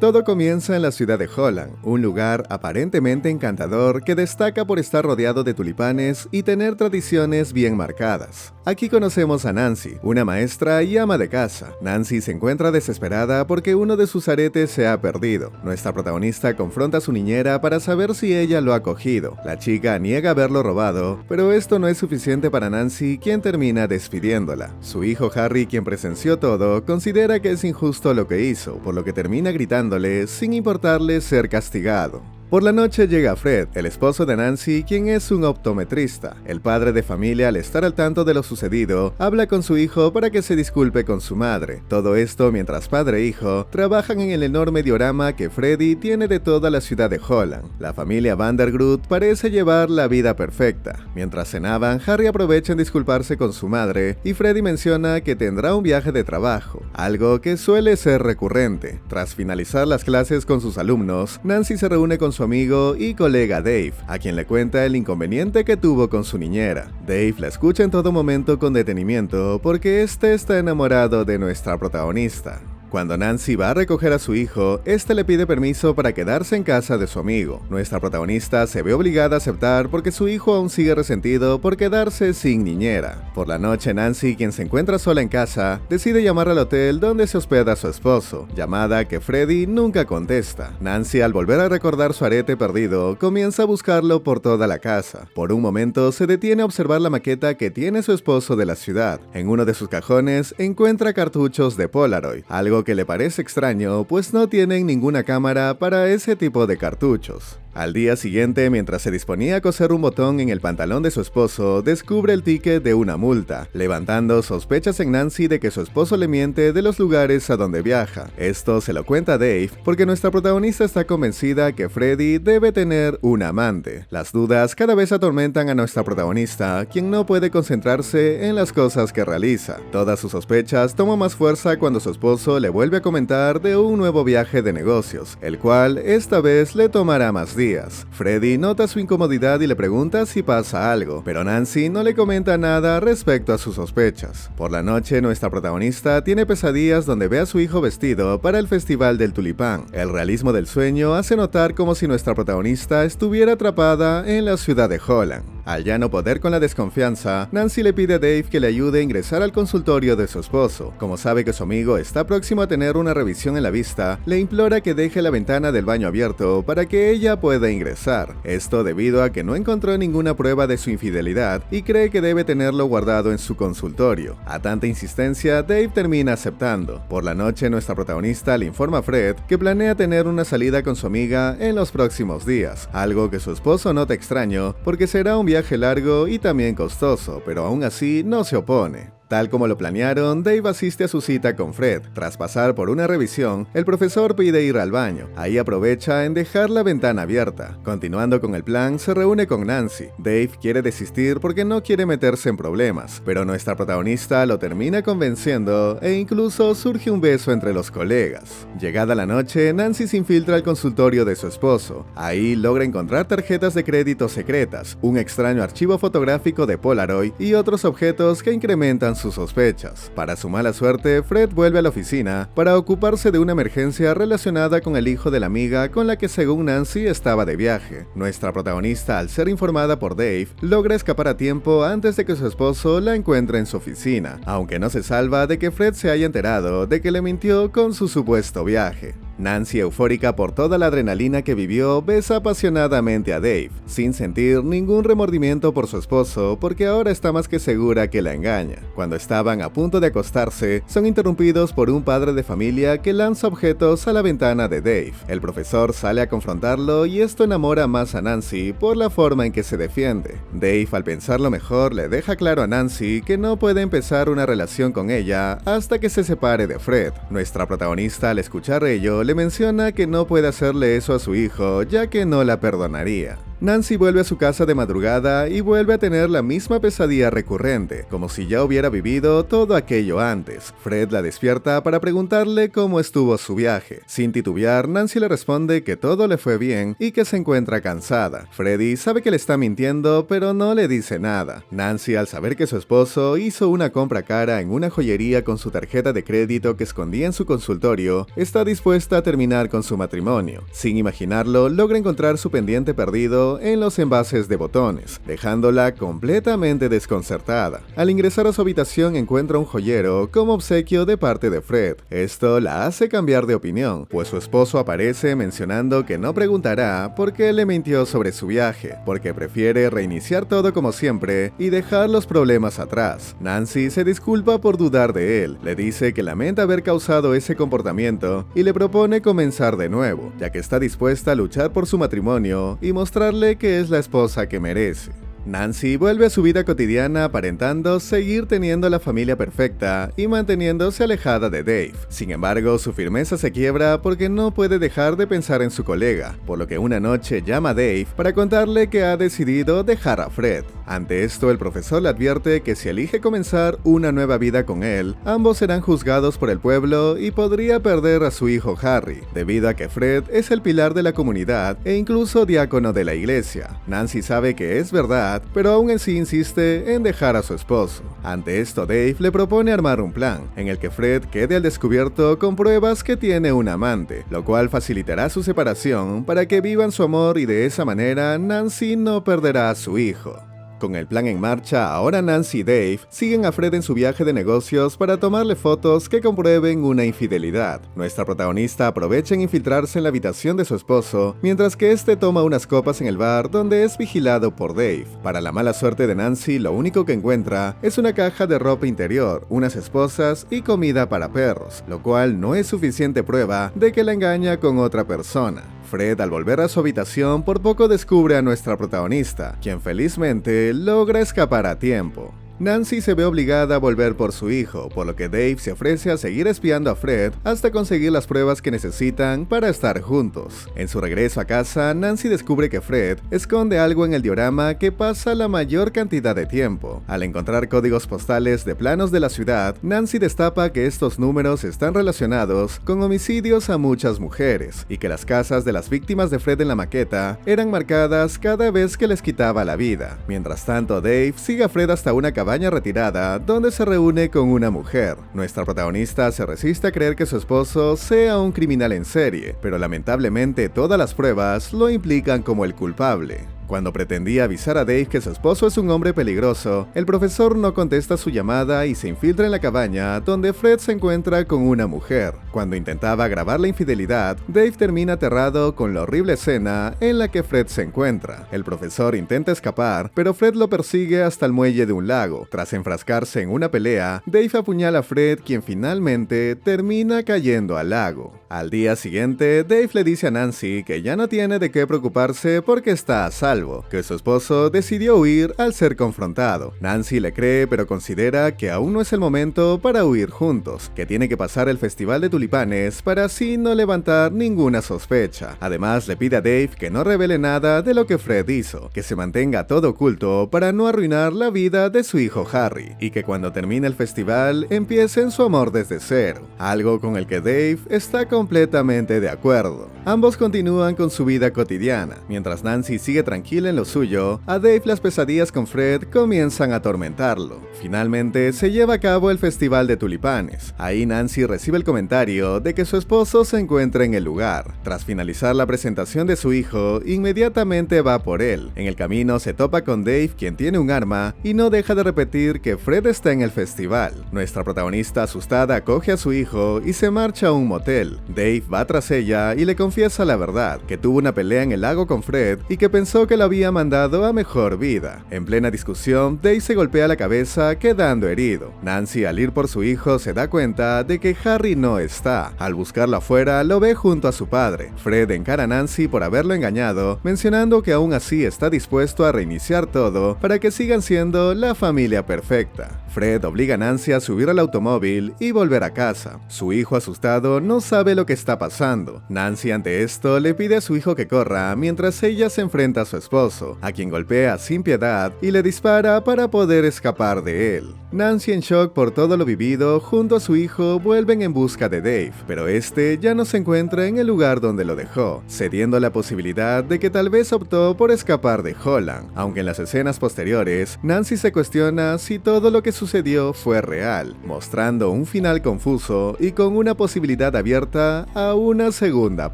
Todo comienza en la ciudad de Holland, un lugar aparentemente encantador que destaca por estar rodeado de tulipanes y tener tradiciones bien marcadas. Aquí conocemos a Nancy, una maestra y ama de casa. Nancy se encuentra desesperada porque uno de sus aretes se ha perdido. Nuestra protagonista confronta a su niñera para saber si ella lo ha cogido. La chica niega haberlo robado, pero esto no es suficiente para Nancy, quien termina despidiéndola. Su hijo Harry, quien presenció todo, considera que es injusto lo que hizo, por lo que termina gritando sin importarle ser castigado. Por la noche llega Fred, el esposo de Nancy, quien es un optometrista. El padre de familia, al estar al tanto de lo sucedido, habla con su hijo para que se disculpe con su madre. Todo esto mientras padre e hijo trabajan en el enorme diorama que Freddy tiene de toda la ciudad de Holland. La familia Vandergroot parece llevar la vida perfecta. Mientras cenaban, Harry aprovecha en disculparse con su madre y Freddy menciona que tendrá un viaje de trabajo, algo que suele ser recurrente. Tras finalizar las clases con sus alumnos, Nancy se reúne con su amigo y colega Dave, a quien le cuenta el inconveniente que tuvo con su niñera. Dave la escucha en todo momento con detenimiento porque este está enamorado de nuestra protagonista. Cuando Nancy va a recoger a su hijo, este le pide permiso para quedarse en casa de su amigo. Nuestra protagonista se ve obligada a aceptar porque su hijo aún sigue resentido por quedarse sin niñera. Por la noche, Nancy, quien se encuentra sola en casa, decide llamar al hotel donde se hospeda su esposo, llamada que Freddy nunca contesta. Nancy, al volver a recordar su arete perdido, comienza a buscarlo por toda la casa. Por un momento, se detiene a observar la maqueta que tiene su esposo de la ciudad. En uno de sus cajones, encuentra cartuchos de Polaroid, algo que le parece extraño, pues no tienen ninguna cámara para ese tipo de cartuchos. Al día siguiente, mientras se disponía a coser un botón en el pantalón de su esposo, descubre el ticket de una multa, levantando sospechas en Nancy de que su esposo le miente de los lugares a donde viaja. Esto se lo cuenta Dave porque nuestra protagonista está convencida que Freddy debe tener un amante. Las dudas cada vez atormentan a nuestra protagonista, quien no puede concentrarse en las cosas que realiza. Todas sus sospechas toman más fuerza cuando su esposo le vuelve a comentar de un nuevo viaje de negocios, el cual esta vez le tomará más días. Freddy nota su incomodidad y le pregunta si pasa algo, pero Nancy no le comenta nada respecto a sus sospechas. Por la noche, nuestra protagonista tiene pesadillas donde ve a su hijo vestido para el Festival del Tulipán. El realismo del sueño hace notar como si nuestra protagonista estuviera atrapada en la ciudad de Holland. Al ya no poder con la desconfianza, Nancy le pide a Dave que le ayude a ingresar al consultorio de su esposo. Como sabe que su amigo está próximo a tener una revisión en la vista, le implora que deje la ventana del baño abierto para que ella pueda ingresar. Esto debido a que no encontró ninguna prueba de su infidelidad y cree que debe tenerlo guardado en su consultorio. A tanta insistencia, Dave termina aceptando. Por la noche, nuestra protagonista le informa a Fred que planea tener una salida con su amiga en los próximos días, algo que su esposo nota extraño porque será un viaje largo y también costoso, pero aún así no se opone. Tal como lo planearon, Dave asiste a su cita con Fred. Tras pasar por una revisión, el profesor pide ir al baño. Ahí aprovecha en dejar la ventana abierta. Continuando con el plan, se reúne con Nancy. Dave quiere desistir porque no quiere meterse en problemas, pero nuestra protagonista lo termina convenciendo e incluso surge un beso entre los colegas. Llegada la noche, Nancy se infiltra al consultorio de su esposo. Ahí logra encontrar tarjetas de crédito secretas, un extraño archivo fotográfico de Polaroid y otros objetos que incrementan sus sospechas. Para su mala suerte, Fred vuelve a la oficina para ocuparse de una emergencia relacionada con el hijo de la amiga con la que según Nancy estaba de viaje. Nuestra protagonista, al ser informada por Dave, logra escapar a tiempo antes de que su esposo la encuentre en su oficina, aunque no se salva de que Fred se haya enterado de que le mintió con su supuesto viaje. Nancy, eufórica por toda la adrenalina que vivió, besa apasionadamente a Dave, sin sentir ningún remordimiento por su esposo porque ahora está más que segura que la engaña. Cuando estaban a punto de acostarse, son interrumpidos por un padre de familia que lanza objetos a la ventana de Dave. El profesor sale a confrontarlo y esto enamora más a Nancy por la forma en que se defiende. Dave, al pensarlo mejor, le deja claro a Nancy que no puede empezar una relación con ella hasta que se separe de Fred. Nuestra protagonista, al escuchar ello, le menciona que no puede hacerle eso a su hijo ya que no la perdonaría. Nancy vuelve a su casa de madrugada y vuelve a tener la misma pesadilla recurrente, como si ya hubiera vivido todo aquello antes. Fred la despierta para preguntarle cómo estuvo su viaje. Sin titubear, Nancy le responde que todo le fue bien y que se encuentra cansada. Freddy sabe que le está mintiendo, pero no le dice nada. Nancy, al saber que su esposo hizo una compra cara en una joyería con su tarjeta de crédito que escondía en su consultorio, está dispuesta a terminar con su matrimonio. Sin imaginarlo, logra encontrar su pendiente perdido en los envases de botones, dejándola completamente desconcertada. Al ingresar a su habitación encuentra un joyero como obsequio de parte de Fred. Esto la hace cambiar de opinión, pues su esposo aparece mencionando que no preguntará por qué le mintió sobre su viaje, porque prefiere reiniciar todo como siempre y dejar los problemas atrás. Nancy se disculpa por dudar de él, le dice que lamenta haber causado ese comportamiento y le propone comenzar de nuevo, ya que está dispuesta a luchar por su matrimonio y mostrarle que es la esposa que merece. Nancy vuelve a su vida cotidiana aparentando seguir teniendo la familia perfecta y manteniéndose alejada de Dave. Sin embargo, su firmeza se quiebra porque no puede dejar de pensar en su colega, por lo que una noche llama a Dave para contarle que ha decidido dejar a Fred. Ante esto, el profesor le advierte que si elige comenzar una nueva vida con él, ambos serán juzgados por el pueblo y podría perder a su hijo Harry, debido a que Fred es el pilar de la comunidad e incluso diácono de la iglesia. Nancy sabe que es verdad, pero aún así insiste en dejar a su esposo. Ante esto, Dave le propone armar un plan, en el que Fred quede al descubierto con pruebas que tiene un amante, lo cual facilitará su separación para que vivan su amor y de esa manera Nancy no perderá a su hijo. Con el plan en marcha, ahora Nancy y Dave siguen a Fred en su viaje de negocios para tomarle fotos que comprueben una infidelidad. Nuestra protagonista aprovecha en infiltrarse en la habitación de su esposo, mientras que este toma unas copas en el bar donde es vigilado por Dave. Para la mala suerte de Nancy, lo único que encuentra es una caja de ropa interior, unas esposas y comida para perros, lo cual no es suficiente prueba de que la engaña con otra persona. Fred, al volver a su habitación, por poco descubre a nuestra protagonista, quien felizmente logra escapar a tiempo. Nancy se ve obligada a volver por su hijo, por lo que Dave se ofrece a seguir espiando a Fred hasta conseguir las pruebas que necesitan para estar juntos. En su regreso a casa, Nancy descubre que Fred esconde algo en el diorama que pasa la mayor cantidad de tiempo. Al encontrar códigos postales de planos de la ciudad, Nancy destapa que estos números están relacionados con homicidios a muchas mujeres, y que las casas de las víctimas de Fred en la maqueta eran marcadas cada vez que les quitaba la vida. Mientras tanto, Dave sigue a Fred hasta una cabaña retirada donde se reúne con una mujer. Nuestra protagonista se resiste a creer que su esposo sea un criminal en serie, pero lamentablemente todas las pruebas lo implican como el culpable. Cuando pretendía avisar a Dave que su esposo es un hombre peligroso, el profesor no contesta su llamada y se infiltra en la cabaña donde Fred se encuentra con una mujer. Cuando intentaba grabar la infidelidad, Dave termina aterrado con la horrible escena en la que Fred se encuentra. El profesor intenta escapar, pero Fred lo persigue hasta el muelle de un lago. Tras enfrascarse en una pelea, Dave apuñala a Fred, quien finalmente termina cayendo al lago. Al día siguiente, Dave le dice a Nancy que ya no tiene de qué preocuparse porque está a salvo, que su esposo decidió huir al ser confrontado. Nancy le cree, pero considera que aún no es el momento para huir juntos, que tiene que pasar el festival de tulipanes para así no levantar ninguna sospecha. Además, le pide a Dave que no revele nada de lo que Fred hizo, que se mantenga todo oculto para no arruinar la vida de su hijo Harry, y que cuando termine el festival empiecen su amor desde cero, algo con el que Dave está completamente de acuerdo. Ambos continúan con su vida cotidiana. Mientras Nancy sigue tranquila en lo suyo, a Dave las pesadillas con Fred comienzan a atormentarlo. Finalmente se lleva a cabo el festival de tulipanes. Ahí Nancy recibe el comentario de que su esposo se encuentra en el lugar. Tras finalizar la presentación de su hijo, inmediatamente va por él. En el camino se topa con Dave, quien tiene un arma, y no deja de repetir que Fred está en el festival. Nuestra protagonista, asustada, coge a su hijo y se marcha a un motel. Dave va tras ella y le confiesa la verdad, que tuvo una pelea en el lago con Fred y que pensó que lo había mandado a mejor vida. En plena discusión, Dave se golpea la cabeza, quedando herido. Nancy, al ir por su hijo, se da cuenta de que Harry no está. Al buscarlo afuera, lo ve junto a su padre. Fred encara a Nancy por haberlo engañado, mencionando que aún así está dispuesto a reiniciar todo para que sigan siendo la familia perfecta. Fred obliga a Nancy a subir al automóvil y volver a casa. Su hijo, asustado, no sabe lo que está pasando. Nancy, ante esto, le pide a su hijo que corra mientras ella se enfrenta a su esposo, a quien golpea sin piedad y le dispara para poder escapar de él. Nancy, en shock por todo lo vivido, junto a su hijo vuelven en busca de Dave, pero este ya no se encuentra en el lugar donde lo dejó, cediendo la posibilidad de que tal vez optó por escapar de Holland, aunque en las escenas posteriores, Nancy se cuestiona si todo lo que sucedió fue real, mostrando un final confuso y con una posibilidad abierta a una segunda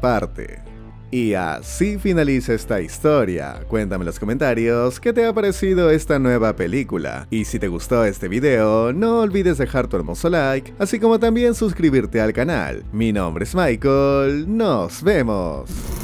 parte. Y así finaliza esta historia. Cuéntame en los comentarios qué te ha parecido esta nueva película. Y si te gustó este video, no olvides dejar tu hermoso like, así como también suscribirte al canal. Mi nombre es Michael, nos vemos.